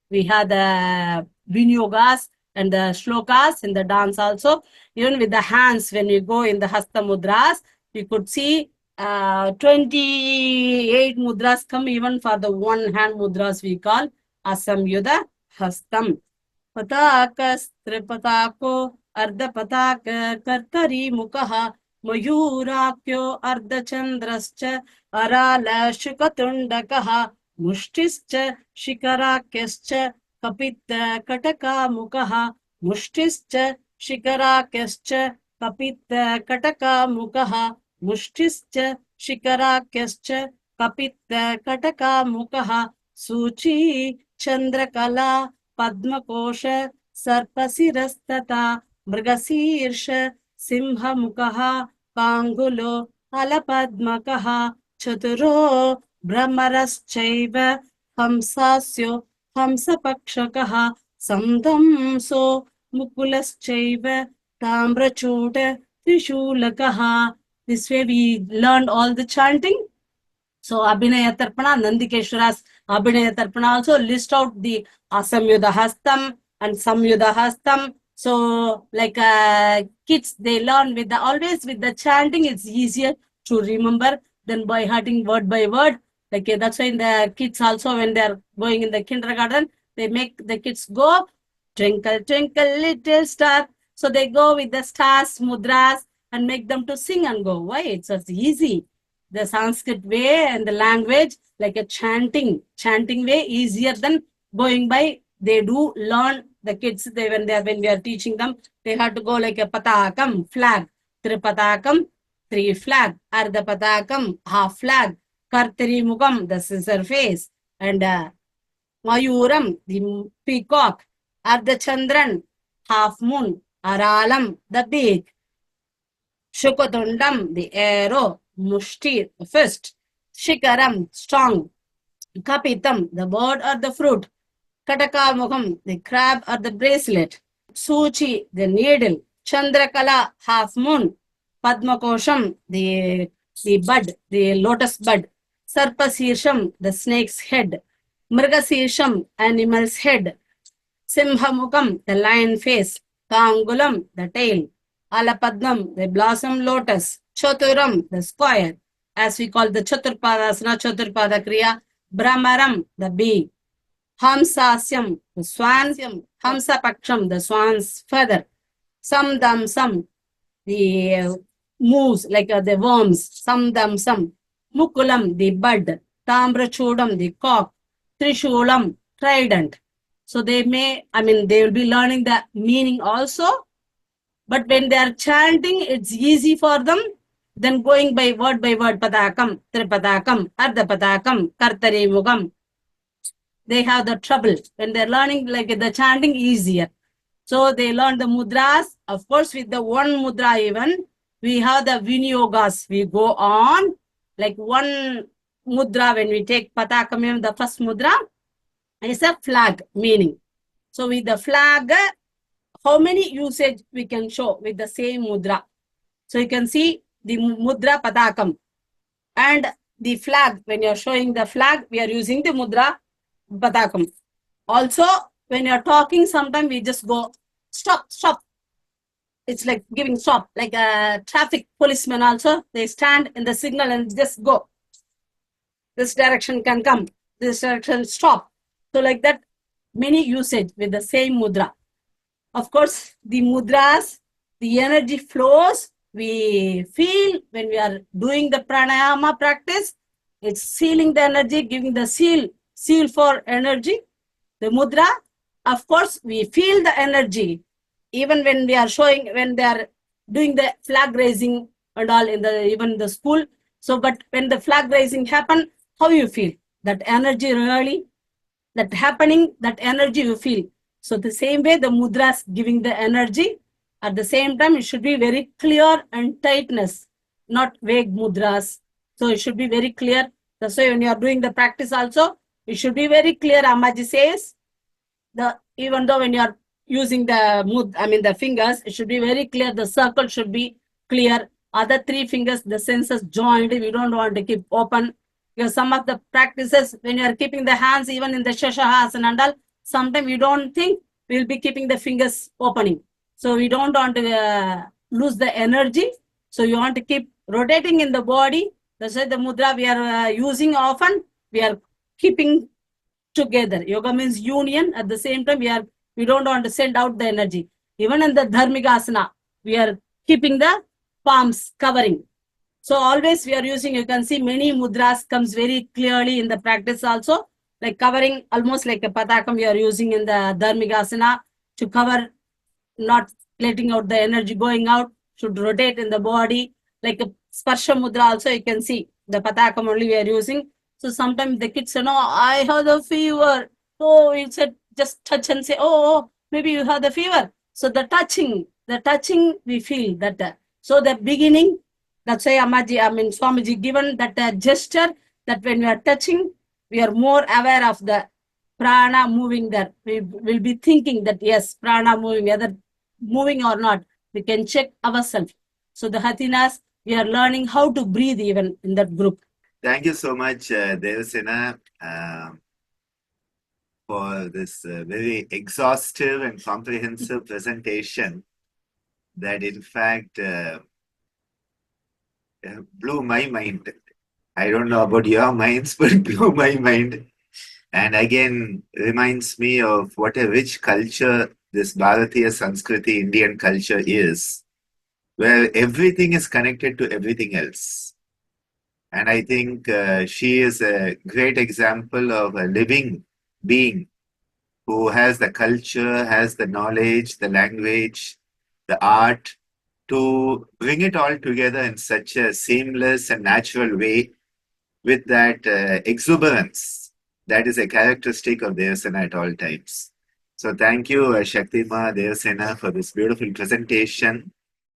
We have the vinyogas and the shlokas in the dance also. Even with the hands, when we go in the hasta mudras, we could see 28 mudras come even for the one hand mudras we call asamyuda hastam. Patakastripatako ardapataka kartari mukaha mayurakyo ardachandrascha arala shukatundakaha mushtischa shikarakyascha kapita kataka mukaha mushtischa shikarakyascha kapita kataka mukaha mushtischa shikarakyascha kapita kataka mukaha suchi chandrakala पद्मकोश सर्पशिरस्तथा Mrigashirsha सिंहमुखः पाङ्गुलो अलपद्मकः चतुरो भ्रमरश्चैव हंसास्यो हंसपक्षकः संदंसो मुकुलश्चैव ताम्रचूड त्रिशूलकः. This way we learned all the chanting. So Abhinaya Tarpana, Nandikeshwara's Abhinaya Tarpana also list out the Asamyuda Hastam and Samyuda Hastam. So like kids, they learn with the always with the chanting, it's easier to remember than by hearing word by word. Like that's why in the kids also when they're going in the kindergarten, they make the kids go twinkle, twinkle, little star. So they go with the stars, mudras, and make them to sing and go. Why? It's easy. The Sanskrit way and the language, like a chanting way, easier than going by. They do learn the kids. When we are teaching them, they have to go like a patakam, flag, tripatakam, 3 flag, ardha patakam, half flag, kartari mukam, the scissor face, and mayuram, the peacock, ardha chandran, half moon, aralam, the beak, shukatundam, the arrow, mushti, the fist, shikaram, strong, kapitam, the bird or the fruit, katakamukham, the crab or the bracelet, suchi, the needle, chandrakala, half moon, padmakosham, the bud, the lotus bud, sarpasirsham, the snake's head, mrigasirsham, animal's head, simhamukam, the lion face, kangulam, the tail, alapadnam, the blossom lotus, Chaturam, the square, as we call the Chaturpadasana, Chaturpada Kriya, Brahmaram, the bee, Hamsasyam, the swansyam, Hamsapaksham, the swan's feather, Samdamsam, the moose, like the worms, Samdamsam, Mukulam, the bud, Tambrachudam, the cock, Trishulam, trident. So they will be learning the meaning also, but when they are chanting, it's easy for them. Then going by word, patakam, tripatakam, ardhapatakam, kartari mugam, they have the trouble. When they're learning like the chanting easier. So they learn the mudras. Of course, with the one mudra even, we have the vinyogas. We go on like one mudra when we take patakam, the first mudra is a flag meaning. So with the flag, how many usage we can show with the same mudra. So you can see the mudra patakam and the flag. When you're showing the flag, we are using the mudra patakam. Also, when you're talking, sometimes we just go stop. It's like giving stop, like a traffic policeman also. They stand in the signal and just go. This direction can come. This direction stop. So like that, many usage with the same mudra. Of course, the mudras, the energy flows, we feel when we are doing the pranayama practice, it's sealing the energy, giving the seal for energy. The mudra, of course, we feel the energy. Even when we are showing, when they are doing the flag raising and all in the even the school. So, but when the flag raising happen, how you feel? That energy really, that happening, that energy you feel. So the same way the mudras giving the energy, at the same time it should be very clear and tightness, not vague mudras. So it should be very clear. That's why when you are doing the practice also, it should be very clear. Amaji says, even though when you are using the fingers, it should be very clear. The circle should be clear. Other 3 fingers, the senses joined. We don't want to keep open. Because some of the practices, when you are keeping the hands even in the Shashahasana and all, sometimes we don't think we'll be keeping the fingers opening. So we don't want to lose the energy. So you want to keep rotating in the body. That's why the mudra we are using often, we are keeping together. Yoga means union. At the same time, we don't want to send out the energy. Even in the dharmika asana, we are keeping the palms covering. So always we are using, you can see many mudras comes very clearly in the practice also, like covering almost like a patakam we are using in the dharmika asana to cover, not letting out the energy going out, should rotate in the body. Like a sparsha mudra also you can see, the patakam only we are using. So sometimes the kids say, no, I have the fever. Oh, you said just touch and say, oh, maybe you have the fever. So the touching we feel that. So the beginning, that's why Swamiji given that gesture, that when we are touching, we are more aware of the prana moving there. We will be thinking that yes, prana moving, whether moving or not, we can check ourselves. So the Hathinas, we are learning how to breathe even in that group. Thank you so much, Devasena, for this very exhaustive and comprehensive presentation that in fact blew my mind. I don't know about your minds, but blew my mind. And again, reminds me of what a rich culture this Bharatiya Sanskriti Indian culture is, where everything is connected to everything else. And I think she is a great example of a living being who has the culture, has the knowledge, the language, the art to bring it all together in such a seamless and natural way with that exuberance that is a characteristic of Devasena at all times. So thank you, Shaktimaa Devasena, for this beautiful presentation.